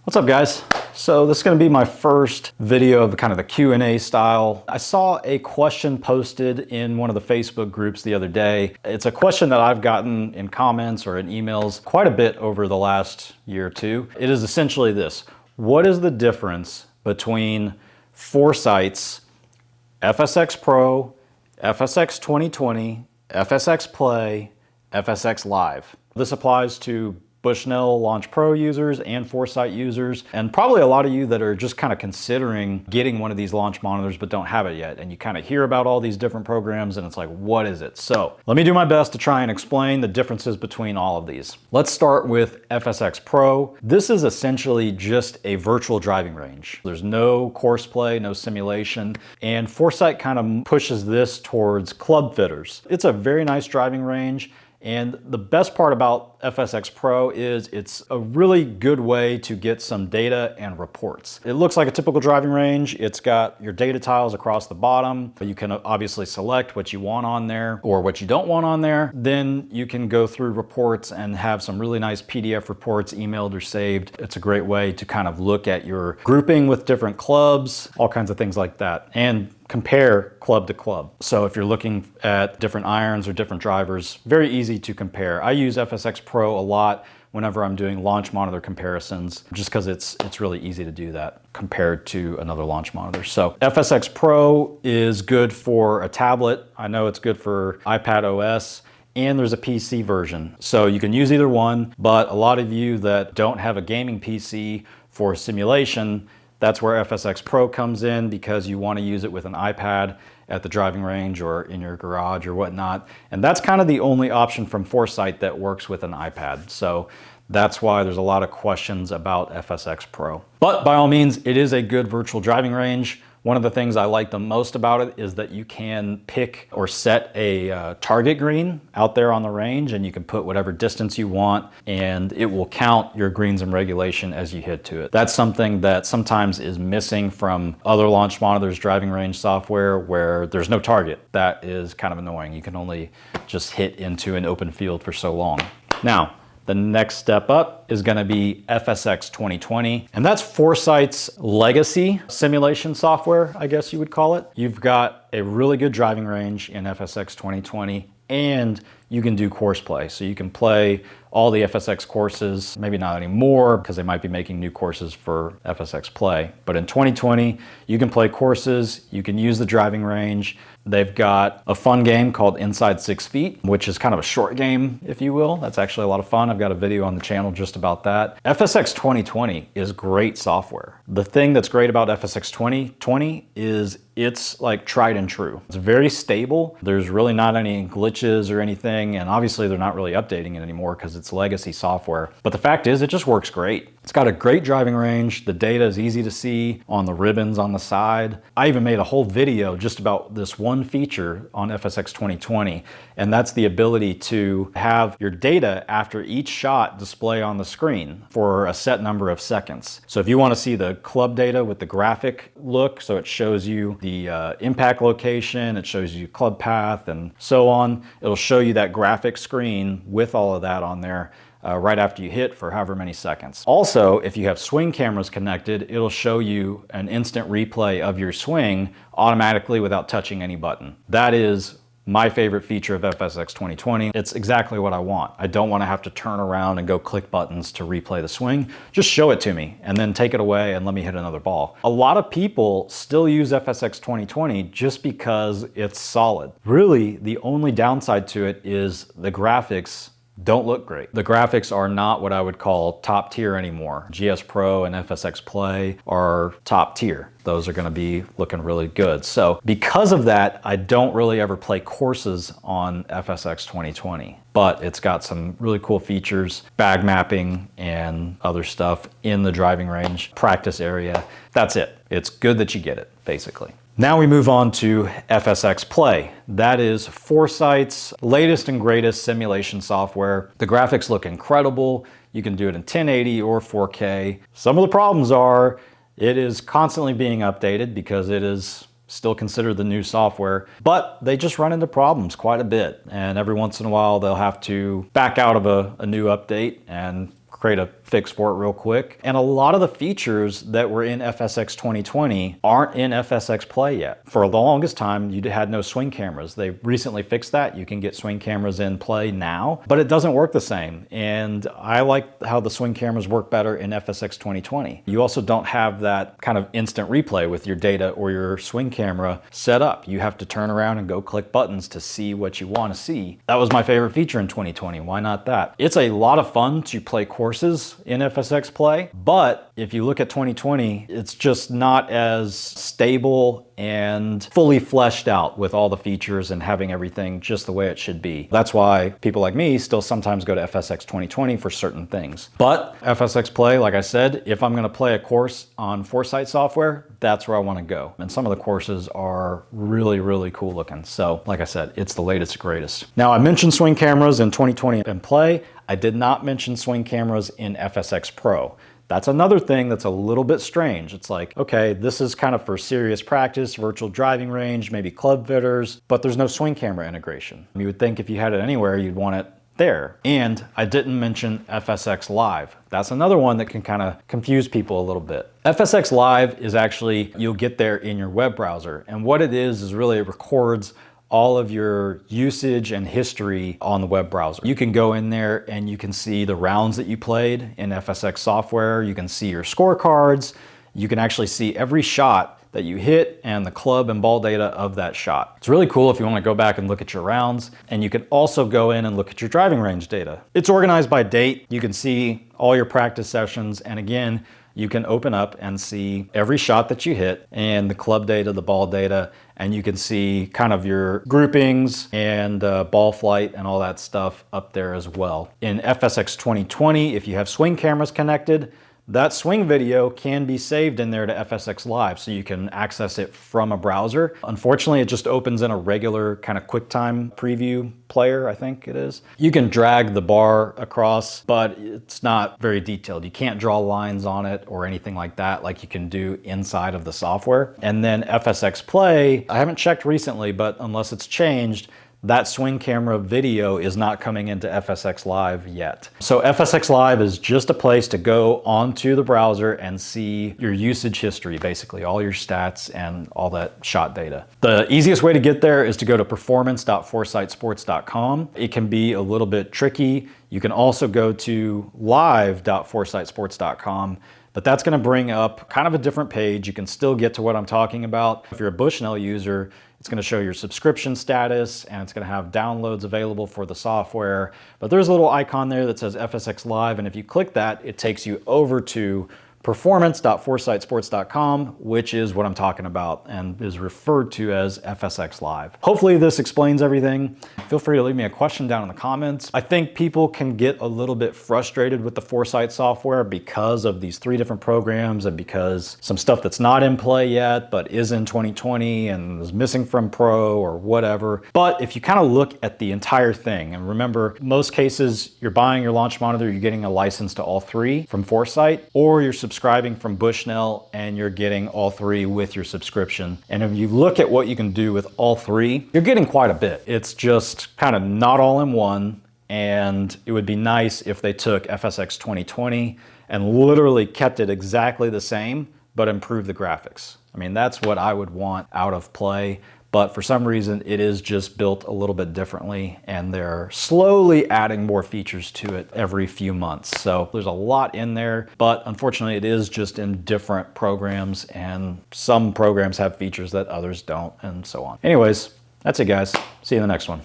What's up, guys? So this is going to be my first video of kind of the Q&A style. I saw a question posted in one of the Facebook groups the other day. It's a question that I've gotten in comments or in emails quite a bit over the last year or two. It is essentially this: what is the difference between Foresight's FSX Pro, FSX 2020, FSX Play, FSX Live? This applies to Bushnell Launch Pro users and Foresight users, and probably a lot of you that are just kind of considering getting one of these launch monitors but don't have it yet, and you kind of hear about all these different programs and it's like, what is it? So let me do my best to try and explain the differences between all of these. Let's start with FSX Pro. This is essentially just a virtual driving range. There's no course play, no simulation, and Foresight kind of pushes this towards club fitters. It's a very nice driving range. And the best part about FSX Pro is it's a really good way to get some data and reports. It looks like a typical driving range. It's got your data tiles across the bottom. You can obviously select what you want on there or what you don't want on there. Then you can go through reports and have some really nice PDF reports emailed or saved. It's a great way to kind of look at your grouping with different clubs, all kinds of things like that, and compare club to club. So if you're looking at different irons or different drivers, very easy to compare. I use FSX Pro a lot whenever I'm doing launch monitor comparisons, just because it's really easy to do that compared to another launch monitor. So FSX Pro is good for a tablet. I know it's good for iPad OS, and there's a PC version. So you can use either one, but a lot of you that don't have a gaming PC for simulation, that's where FSX Pro comes in, because you want to use it with an iPad at the driving range or in your garage or whatnot. And that's kind of the only option from Foresight that works with an iPad. So that's why there's a lot of questions about FSX Pro. But by all means, it is a good virtual driving range. One of the things I like the most about it is that you can pick or set a target green out there on the range, and you can put whatever distance you want, and it will count your greens in regulation as you hit to it. That's something that sometimes is missing from other launch monitors driving range software, where there's no target. That is kind of annoying. You can only just hit into an open field for so long. Now, the next step up is going to be FSX 2020, and that's Foresight's legacy simulation software, I guess you would call it. You've got a really good driving range in FSX 2020, and you can do course play. So you can play all the FSX courses, maybe not anymore because they might be making new courses for FSX Play. But in 2020, you can play courses, you can use the driving range. They've got a fun game called Inside 6 Feet, which is kind of a short game, if you will. That's actually a lot of fun. I've got a video on the channel just about that. FSX 2020 is great software. The thing that's great about FSX 2020 is it's like tried and true. It's very stable. There's really not any glitches or anything, and obviously they're not really updating it anymore because it's legacy software. But the fact is, it just works great. It's got a great driving range. The data is easy to see on the ribbons on the side. I even made a whole video just about this one feature on FSX 2020, and that's the ability to have your data after each shot display on the screen for a set number of seconds. So if you want to see the club data with the graphic look, so it shows you the impact location, it shows you club path and so on, it'll show you that graphic screen with all of that on there right after you hit for however many seconds. Also, if you have swing cameras connected, it'll show you an instant replay of your swing automatically without touching any button. That is my favorite feature of FSX 2020. It's exactly what I want. I don't want to have to turn around and go click buttons to replay the swing. Just show it to me and then take it away and let me hit another ball. A lot of people still use FSX 2020 just because it's solid. Really, the only downside to it is the graphics don't look great. The graphics are not what I would call top tier anymore. GS Pro and FSX Play are top tier. Those are going to be looking really good. So because of that, I don't really ever play courses on FSX 2020, but it's got some really cool features, bag mapping and other stuff in the driving range, practice area. That's it. It's good that you get it, basically. Now we move on to FSX Play. That is Foresight's latest and greatest simulation software. The graphics look incredible. You can do it in 1080 or 4K. Some of the problems are it is constantly being updated because it is still considered the new software, but they just run into problems quite a bit. And every once in a while, they'll have to back out of a new update and create a fix for it real quick. And a lot of the features that were in FSX 2020 aren't in FSX Play yet. For the longest time, you had no swing cameras. They recently fixed that. You can get swing cameras in Play now, but it doesn't work the same. And I like how the swing cameras work better in FSX 2020. You also don't have that kind of instant replay with your data or your swing camera set up. You have to turn around and go click buttons to see what you want to see. That was my favorite feature in 2020. Why not that? It's a lot of fun to play courses in FSX Play, but if you look at 2020, it's just not as stable and fully fleshed out with all the features and having everything just the way it should be. That's why people like me still sometimes go to FSX 2020 for certain things. But FSX Play, like I said, if I'm gonna play a course on Foresight software, that's where I wanna go. And some of the courses are really, really cool looking. So like I said, it's the latest and greatest. Now I mentioned swing cameras in 2020 in Play. I did not mention swing cameras in FSX Pro. That's another thing that's a little bit strange. It's like, okay, this is kind of for serious practice, virtual driving range, maybe club fitters, but there's no swing camera integration. You would think if you had it anywhere, you'd want it there. And I didn't mention FSX Live. That's another one that can kind of confuse people a little bit. FSX Live is actually, you'll get there in your web browser. And what it is really it records all of your usage and history on the web browser. You can go in there and you can see the rounds that you played in FSX software. You can see your scorecards. You can actually see every shot that you hit and the club and ball data of that shot. It's really cool if you want to go back and look at your rounds, and you can also go in and look at your driving range data. It's organized by date. You can see all your practice sessions, and again, you can open up and see every shot that you hit and the club data, the ball data, and you can see kind of your groupings and ball flight and all that stuff up there as well. In FSX 2020, if you have swing cameras connected, that swing video can be saved in there to FSX Live, so you can access it from a browser. Unfortunately, it just opens in a regular kind of QuickTime preview player, I think it is. You can drag the bar across, but it's not very detailed. You can't draw lines on it or anything like that like you can do inside of the software. And then FSX Play, I haven't checked recently, but unless it's changed, that swing camera video is not coming into FSX Live yet. So FSX Live is just a place to go onto the browser and see your usage history, basically all your stats and all that shot data. The easiest way to get there is to go to performance.foresightsports.com. It can be a little bit tricky. You can also go to live.foresightsports.com, but that's gonna bring up kind of a different page. You can still get to what I'm talking about. If you're a Bushnell user, it's going to show your subscription status, and it's going to have downloads available for the software. But there's a little icon there that says FSX Live, and if you click that, it takes you over to performance.foresightsports.com, which is what I'm talking about and is referred to as FSX Live. Hopefully this explains everything. Feel free to leave me a question down in the comments. I think people can get a little bit frustrated with the Foresight software because of these 3 different programs and because some stuff that's not in Play yet but is in 2020 and is missing from Pro or whatever. But if you kind of look at the entire thing, and remember, most cases you're buying your launch monitor, you're getting a license to all 3 from Foresight, or you're subscribing from Bushnell and you're getting all 3 with your subscription. And if you look at what you can do with all 3, you're getting quite a bit. It's just kind of not all in one, and it would be nice if they took FSX 2020 and literally kept it exactly the same, but improved the graphics. I mean, that's what I would want out of Play. But for some reason, it is just built a little bit differently, and they're slowly adding more features to it every few months. So there's a lot in there, but unfortunately, it is just in different programs, and some programs have features that others don't, and so on. Anyways, that's it, guys. See you in the next one.